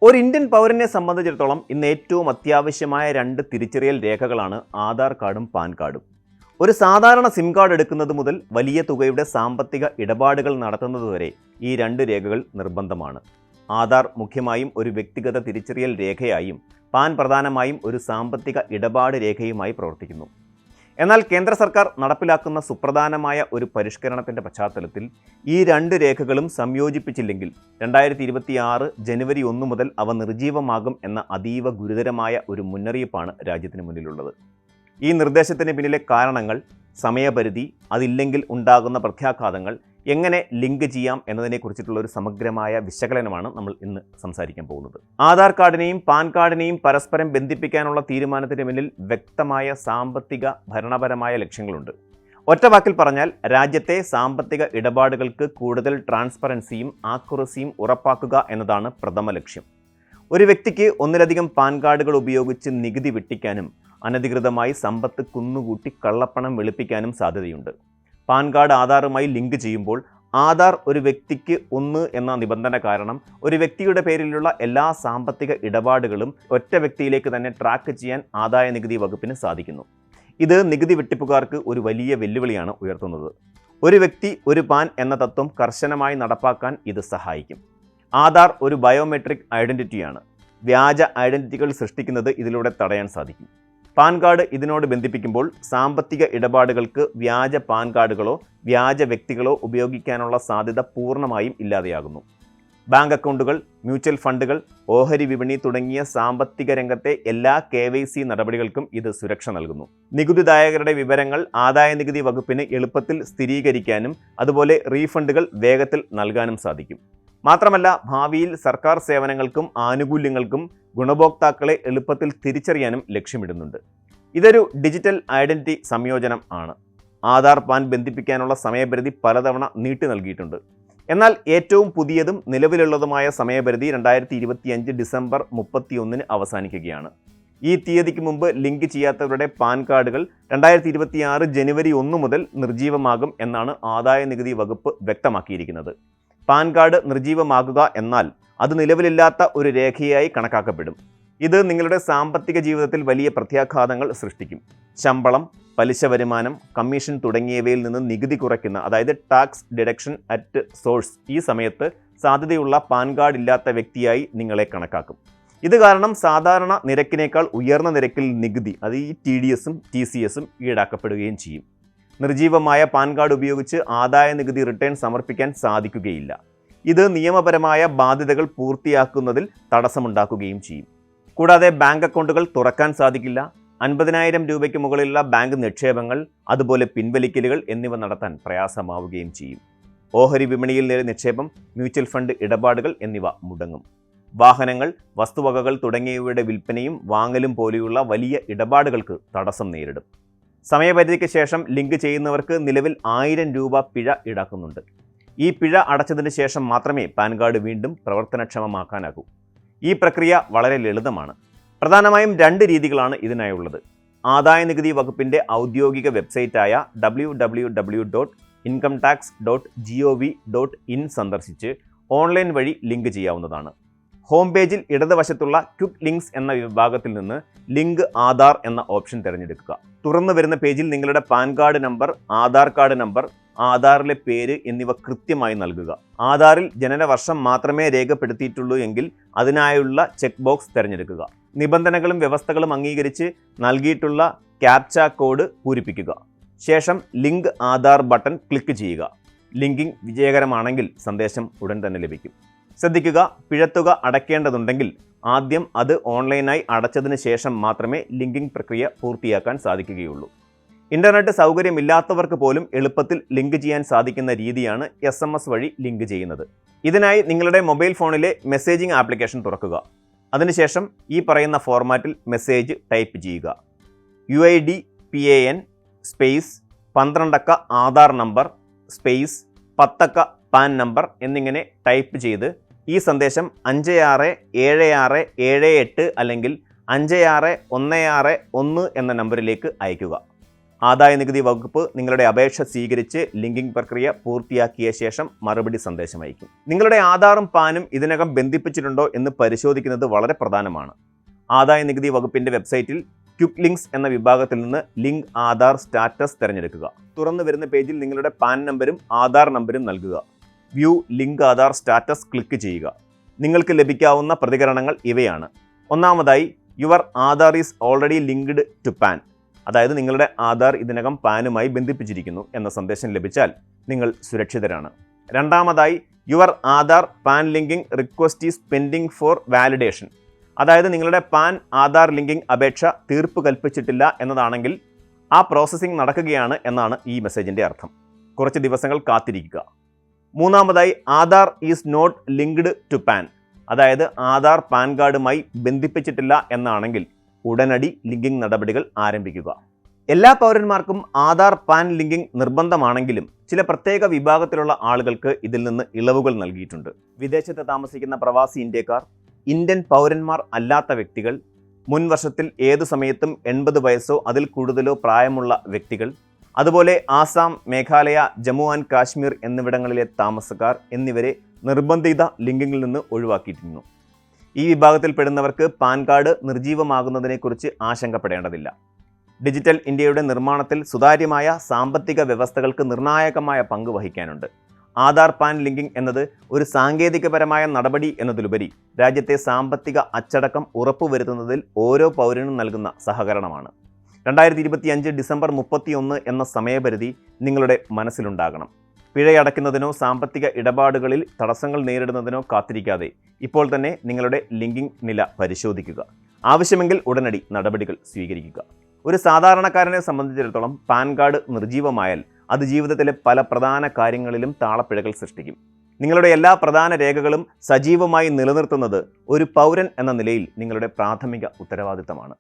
ഒരു ഇന്ത്യൻ പൗരനെ സംബന്ധിച്ചിടത്തോളം ഇന്ന് ഏറ്റവും അത്യാവശ്യമായ രണ്ട് തിരിച്ചറിയൽ രേഖകളാണ് ആധാർ കാർഡും പാൻ കാർഡും. ഒരു സാധാരണ സിം കാർഡ് എടുക്കുന്നത് മുതൽ വലിയ തുകയുടെ സാമ്പത്തിക ഇടപാടുകൾ നടത്തുന്നതുവരെ ഈ രണ്ട് രേഖകൾ നിർബന്ധമാണ്. ആധാർ മുഖ്യമായും ഒരു വ്യക്തിഗത തിരിച്ചറിയൽ രേഖയായും പാൻ പ്രധാനമായും ഒരു സാമ്പത്തിക ഇടപാട് രേഖയുമായി പ്രവർത്തിക്കുന്നു. എന്നാൽ കേന്ദ്ര സർക്കാർ നടപ്പിലാക്കുന്ന സുപ്രധാനമായ ഒരു പരിഷ്കരണത്തിൻ്റെ പശ്ചാത്തലത്തിൽ ഈ രണ്ട് രേഖകളും സംയോജിപ്പിച്ചില്ലെങ്കിൽ 2026 ജനുവരി 1 മുതൽ അവ നിർജീവമാകും എന്ന അതീവ ഗുരുതരമായ ഒരു മുന്നറിയിപ്പാണ് രാജ്യത്തിന് മുന്നിലുള്ളത്. ഈ നിർദ്ദേശത്തിന് പിന്നിലെ കാരണങ്ങൾ, സമയപരിധി, അതില്ലെങ്കിൽ ഉണ്ടാകുന്ന പ്രത്യാഘാതങ്ങൾ, എങ്ങനെ ലിങ്ക് ചെയ്യാം എന്നതിനെക്കുറിച്ചിട്ടുള്ള ഒരു സമഗ്രമായ വിശകലനമാണ് നമ്മൾ ഇന്ന് സംസാരിക്കാൻ പോകുന്നത്. ആധാർ കാർഡിനെയും പാൻ കാർഡിനെയും പരസ്പരം ബന്ധിപ്പിക്കാനുള്ള തീരുമാനത്തിന് പിന്നിൽ വ്യക്തമായ സാമ്പത്തിക ഭരണപരമായ ലക്ഷ്യങ്ങളുണ്ട്. ഒറ്റ വാക്കിൽ പറഞ്ഞാൽ രാജ്യത്തെ സാമ്പത്തിക ഇടപാടുകൾക്ക് കൂടുതൽ ട്രാൻസ്പെറൻസിയും ആക്യുറസിയും ഉറപ്പാക്കുക എന്നതാണ് പ്രഥമ ലക്ഷ്യം. ഒരു വ്യക്തിക്ക് ഒന്നിലധികം പാൻ കാർഡുകൾ ഉപയോഗിച്ച് നികുതി വെട്ടിക്കാനും അനധികൃതമായി സമ്പത്ത് കുന്നുകൂട്ടി കള്ളപ്പണം വെളുപ്പിക്കാനും സാധ്യതയുണ്ട്. പാൻ കാർഡ് ആധാറുമായി ലിങ്ക് ചെയ്യുമ്പോൾ ആധാർ ഒരു വ്യക്തിക്ക് 1 എന്ന നിബന്ധന കാരണം ഒരു വ്യക്തിയുടെ പേരിലുള്ള എല്ലാ സാമ്പത്തിക ഇടപാടുകളും ഒറ്റ വ്യക്തിയിലേക്ക് തന്നെ ട്രാക്ക് ചെയ്യാൻ ആദായ നികുതി വകുപ്പിന് സാധിക്കുന്നു. ഇത് നികുതി വെട്ടിപ്പുകാർക്ക് ഒരു വലിയ വെല്ലുവിളിയാണ് ഉയർത്തുന്നത്. ഒരു വ്യക്തി ഒരു പാൻ എന്ന തത്വം കർശനമായി നടപ്പാക്കാൻ ഇത് സഹായിക്കും. ആധാർ ഒരു ബയോമെട്രിക് ഐഡന്റിറ്റിയാണ്. വ്യാജ ഐഡന്റിറ്റികൾ സൃഷ്ടിക്കുന്നത് ഇതിലൂടെ തടയാൻ സാധിക്കും. പാൻ കാർഡ് ഇതിനോട് ബന്ധിപ്പിക്കുമ്പോൾ സാമ്പത്തിക ഇടപാടുകൾക്ക് വ്യാജ പാൻ കാർഡുകളോ വ്യാജ വ്യക്തികളോ ഉപയോഗിക്കാനുള്ള സാധ്യത പൂർണ്ണമായും ഇല്ലാതെയാകുന്നു. ബാങ്ക് അക്കൗണ്ടുകൾ, മ്യൂച്വൽ ഫണ്ടുകൾ, ഓഹരി വിപണി തുടങ്ങിയ സാമ്പത്തിക രംഗത്തെ എല്ലാ KYC നടപടികൾക്കും ഇത് സുരക്ഷ നൽകുന്നു. നികുതിദായകരുടെ വിവരങ്ങൾ ആദായ നികുതി വകുപ്പിന് എളുപ്പത്തിൽ സ്ഥിരീകരിക്കാനും അതുപോലെ റീഫണ്ടുകൾ വേഗത്തിൽ നൽകാനും സാധിക്കും. മാത്രമല്ല, ഭാവിയിൽ സർക്കാർ സേവനങ്ങൾക്കും ആനുകൂല്യങ്ങൾക്കും ഗുണഭോക്താക്കളെ എളുപ്പത്തിൽ തിരിച്ചറിയാനും ലക്ഷ്യമിടുന്നുണ്ട്. ഇതൊരു ഡിജിറ്റൽ ഐഡന്റിറ്റി സംയോജനം ആണ്. ആധാർ പാൻ ബന്ധിപ്പിക്കാനുള്ള സമയപരിധി പലതവണ നീട്ടി നൽകിയിട്ടുണ്ട്. എന്നാൽ ഏറ്റവും പുതിയതും നിലവിലുള്ളതുമായ സമയപരിധി 2025 ഡിസംബർ 31 അവസാനിക്കുകയാണ്. ഈ തീയതിക്ക് മുമ്പ് ലിങ്ക് ചെയ്യാത്തവരുടെ പാൻ കാർഡുകൾ 2026 ജനുവരി 1 മുതൽ നിർജീവമാകും എന്നാണ് ആദായ നികുതി വകുപ്പ് വ്യക്തമാക്കിയിരിക്കുന്നത്. പാൻ കാർഡ് നിർജീവമാകുക എന്നാൽ അത് നിലവിലില്ലാത്ത ഒരു രേഖയായി കണക്കാക്കപ്പെടും. ഇത് നിങ്ങളുടെ സാമ്പത്തിക ജീവിതത്തിൽ വലിയ പ്രത്യാഘാതങ്ങൾ സൃഷ്ടിക്കും. ശമ്പളം, പലിശ വരുമാനം, കമ്മീഷൻ തുടങ്ങിയവയിൽ നിന്ന് നികുതി കുറയ്ക്കുന്ന, അതായത് ടാക്സ് ഡിഡക്ഷൻ അറ്റ് സോഴ്സ്, ഈ സമയത്ത് സാധ്യതയുള്ള പാൻ കാർഡ് ഇല്ലാത്ത വ്യക്തിയായി നിങ്ങളെ കണക്കാക്കും. ഇത് കാരണം സാധാരണ നിരക്കിനേക്കാൾ ഉയർന്ന നിരക്കിൽ നികുതി, അത് ഈ TDSഉം TCSഉം ഈടാക്കപ്പെടുകയും ചെയ്യും. നിർജീവമായ പാൻ കാർഡ് ഉപയോഗിച്ച് ആദായ നികുതി റിട്ടേൺ സമർപ്പിക്കാൻ സാധിക്കുകയില്ല. ഇത് നിയമപരമായ ബാധ്യതകൾ പൂർത്തിയാക്കുന്നതിൽ തടസ്സമുണ്ടാക്കുകയും ചെയ്യും. കൂടാതെ ബാങ്ക് അക്കൗണ്ടുകൾ തുറക്കാൻ സാധിക്കില്ല. 50,000 രൂപയ്ക്ക് മുകളിലുള്ള ബാങ്ക് നിക്ഷേപങ്ങൾ, അതുപോലെ പിൻവലിക്കലുകൾ എന്നിവ നടത്താൻ പ്രയാസമാവുകയും ചെയ്യും. ഓഹരി വിപണിയിൽ നിക്ഷേപം, മ്യൂച്വൽ ഫണ്ട് ഇടപാടുകൾ എന്നിവ മുടങ്ങും. വാഹനങ്ങൾ, വസ്തുവകകൾ തുടങ്ങിയവയുടെ വിൽപ്പനയും വാങ്ങലും പോലെയുള്ള വലിയ ഇടപാടുകൾക്ക് തടസ്സം നേരിടും. സമയപരിധിക്ക് ശേഷം ലിങ്ക് ചെയ്യുന്നവർക്ക് നിലവിൽ 1000 രൂപ പിഴ ഈടാക്കുന്നുണ്ട്. ഈ പിഴ അടച്ചതിന് ശേഷം മാത്രമേ പാൻ കാർഡ് വീണ്ടും പ്രവർത്തനക്ഷമമാക്കാനാകൂ. ഈ പ്രക്രിയ വളരെ ലളിതമാണ്. പ്രധാനമായും 2 രീതികളാണ് ഇതിനായുള്ളത്. ആദായ നികുതി വകുപ്പിൻ്റെ ഔദ്യോഗിക വെബ്സൈറ്റായ www.incometax.gov.in സന്ദർശിച്ച് ഓൺലൈൻ വഴി ലിങ്ക് ചെയ്യാവുന്നതാണ്. ഹോം പേജിൽ ഇടതുവശത്തുള്ള ക്വിക്ക് ലിങ്ക്സ് എന്ന വിഭാഗത്തിൽ നിന്ന് ലിങ്ക് ആധാർ എന്ന ഓപ്ഷൻ തിരഞ്ഞെടുക്കുക. തുറന്നു വരുന്ന പേജിൽ നിങ്ങളുടെ PAN card number, Aadhaar card number, ആധാറിലെ പേര് എന്നിവ കൃത്യമായി നൽകുക. ആധാറിൽ ജനനവർഷം മാത്രമേ രേഖപ്പെടുത്തിയിട്ടുള്ളൂ എങ്കിൽ അതിനായുള്ള ചെക്ക് ബോക്സ് തിരഞ്ഞെടുക്കുക. നിബന്ധനകളും വ്യവസ്ഥകളും അംഗീകരിച്ച് നൽകിയിട്ടുള്ള ക്യാപ്ച കോഡ് പൂരിപ്പിക്കുക. ശേഷം ലിങ്ക് ആധാർ ബട്ടൺ ക്ലിക്ക് ചെയ്യുക. ലിങ്കിങ് വിജയകരമാണെങ്കിൽ സന്ദേശം ഉടൻ തന്നെ ലഭിക്കും. ശ്രദ്ധിക്കുക, പിഴത്തുക അടയ്ക്കേണ്ടതുണ്ടെങ്കിൽ ആദ്യം അത് ഓൺലൈനായി അടച്ചതിന് ശേഷം മാത്രമേ ലിങ്കിങ് പ്രക്രിയ പൂർത്തിയാക്കാൻ സാധിക്കുകയുള്ളൂ. ഇൻ്റർനെറ്റ് സൗകര്യമില്ലാത്തവർക്ക് പോലും എളുപ്പത്തിൽ ലിങ്ക് ചെയ്യാൻ സാധിക്കുന്ന രീതിയാണ് SMS വഴി ലിങ്ക് ചെയ്യുന്നത്. ഇതിനായി നിങ്ങളുടെ മൊബൈൽ ഫോണിലെ മെസ്സേജിംഗ് ആപ്ലിക്കേഷൻ തുറക്കുക. അതിനുശേഷം ഈ പറയുന്ന ഫോർമാറ്റിൽ മെസ്സേജ് ടൈപ്പ് ചെയ്യുക. UID PAN സ്പേസ് 12 അക്ക ആധാർ നമ്പർ സ്പേസ് 10 അക്ക പാൻ നമ്പർ എന്നിങ്ങനെ ടൈപ്പ് ചെയ്ത് ഈ സന്ദേശം 567678 അല്ലെങ്കിൽ 56161 എന്ന നമ്പറിലേക്ക് അയയ്ക്കുക. ആദായനികുതി വകുപ്പ് നിങ്ങളുടെ അപേക്ഷ സ്വീകരിച്ച് ലിങ്കിംഗ് പ്രക്രിയ പൂർത്തിയാക്കിയ ശേഷം മറുപടി സന്ദേശം അയക്കും. നിങ്ങളുടെ ആധാറും പാനും ഇതിനകം ബന്ധിപ്പിച്ചിട്ടുണ്ടോ എന്ന് പരിശോധിക്കുന്നത് വളരെ പ്രധാനമാണ്. ആദായനികുതി വകുപ്പിന്റെ വെബ്സൈറ്റിൽ ക്വിക്ക് ലിങ്ക്സ് എന്ന വിഭാഗത്തിൽ നിന്ന് ലിങ്ക് ആധാർ സ്റ്റാറ്റസ് തിരഞ്ഞെടുക്കുക. തുറന്നു വരുന്ന പേജിൽ നിങ്ങളുടെ പാൻ നമ്പരും ആധാർ നമ്പരും നൽകുക. View link Aadhaar status click ചെയ്യുക. നിങ്ങൾക്ക് ലഭിക്കാവുന്ന പ്രതികരണങ്ങൾ ഇവയാണ്. ഒന്നാമതായി, your Aadhaar is already linked to PAN, അതായത് നിങ്ങളുടെ ആധാർ ഇതിനകം പാനുമായി ബന്ധിപ്പിച്ചിരിക്കുന്നു എന്ന സന്ദേശം ലഭിച്ചാൽ നിങ്ങൾ സുരക്ഷിതരാണ്. രണ്ടാമതായി, your Aadhaar PAN linking request is pending for validation, അതായത് നിങ്ങളുടെ പാൻ ആധാർ ലിങ്കിങ് അപേക്ഷ തീർപ്പ് കൽപ്പിച്ചിട്ടില്ല എന്നതാണെങ്കിൽ ആ പ്രോസസ്സിംഗ് നടക്കുകയാണ് എന്നാണ് ഈ മെസ്സേജിൻ്റെ അർത്ഥം. കുറച്ച് ദിവസങ്ങൾ കാത്തിരിക്കുക. മൂന്നാമതായി, Aadhaar is not linked to PAN, അതായത് ആധാർ പാൻ കാർഡുമായി ബന്ധിപ്പിച്ചിട്ടില്ല എന്നാണെങ്കിൽ ഉടനടി ലിങ്കിങ് നടപടികൾ ആരംഭിക്കുക. എല്ലാ പൗരന്മാർക്കും ആധാർ പാൻ ലിങ്കിങ് നിർബന്ധമാണെങ്കിലും ചില പ്രത്യേക വിഭാഗത്തിലുള്ള ആളുകൾക്ക് ഇതിൽ നിന്ന് ഇളവുകൾ നൽകിയിട്ടുണ്ട്. വിദേശത്ത് താമസിക്കുന്ന പ്രവാസി ഇന്ത്യക്കാർ, ഇന്ത്യൻ പൗരന്മാർ അല്ലാത്ത വ്യക്തികൾ, മുൻ വർഷത്തിൽ ഏതു സമയത്തും 80 വയസ്സോ അതിൽ കൂടുതലോ പ്രായമുള്ള വ്യക്തികൾ, അതുപോലെ ആസാം, മേഘാലയ, ജമ്മു ആൻഡ് കാശ്മീർ എന്നിവിടങ്ങളിലെ താമസക്കാർ എന്നിവരെ നിർബന്ധിത ലിങ്കിങ്ങിൽ നിന്ന് ഒഴിവാക്കിയിരുന്നു. ഈ വിഭാഗത്തിൽപ്പെടുന്നവർക്ക് പാൻ കാർഡ് നിർജീവമാകുന്നതിനെക്കുറിച്ച് ആശങ്കപ്പെടേണ്ടതില്ല. ഡിജിറ്റൽ ഇന്ത്യയുടെ നിർമ്മാണത്തിൽ സുതാര്യമായ സാമ്പത്തിക വ്യവസ്ഥകൾക്ക് നിർണായകമായ പങ്ക് വഹിക്കാനുണ്ട്. ആധാർ പാൻ ലിങ്കിങ് എന്നത് ഒരു സാങ്കേതികപരമായ നടപടി എന്നതിലുപരി രാജ്യത്തെ സാമ്പത്തിക അച്ചടക്കം ഉറപ്പുവരുത്തുന്നതിൽ ഓരോ പൗരനും നൽകുന്ന സഹകരണമാണ്. 2025 ഡിസംബർ 31 എന്ന സമയപരിധി നിങ്ങളുടെ മനസ്സിലുണ്ടാകണം. പിഴയടയ്ക്കുന്നതിനോ സാമ്പത്തിക ഇടപാടുകളിൽ തടസ്സങ്ങൾ നേരിടുന്നതിനോ കാത്തിരിക്കാതെ ഇപ്പോൾ തന്നെ നിങ്ങളുടെ ലിങ്കിങ് നില പരിശോധിക്കുക. ആവശ്യമെങ്കിൽ ഉടനടി നടപടികൾ സ്വീകരിക്കുക. ഒരു സാധാരണക്കാരനെ സംബന്ധിച്ചിടത്തോളം പാൻ കാർഡ് നിർജീവമായാൽ അത് ജീവിതത്തിലെ പല പ്രധാന കാര്യങ്ങളിലും താളപ്പിഴകൾ സൃഷ്ടിക്കും. നിങ്ങളുടെ എല്ലാ പ്രധാന രേഖകളും സജീവമായി നിലനിർത്തുന്നത് ഒരു പൗരൻ എന്ന നിലയിൽ നിങ്ങളുടെ പ്രാഥമിക ഉത്തരവാദിത്തമാണ്.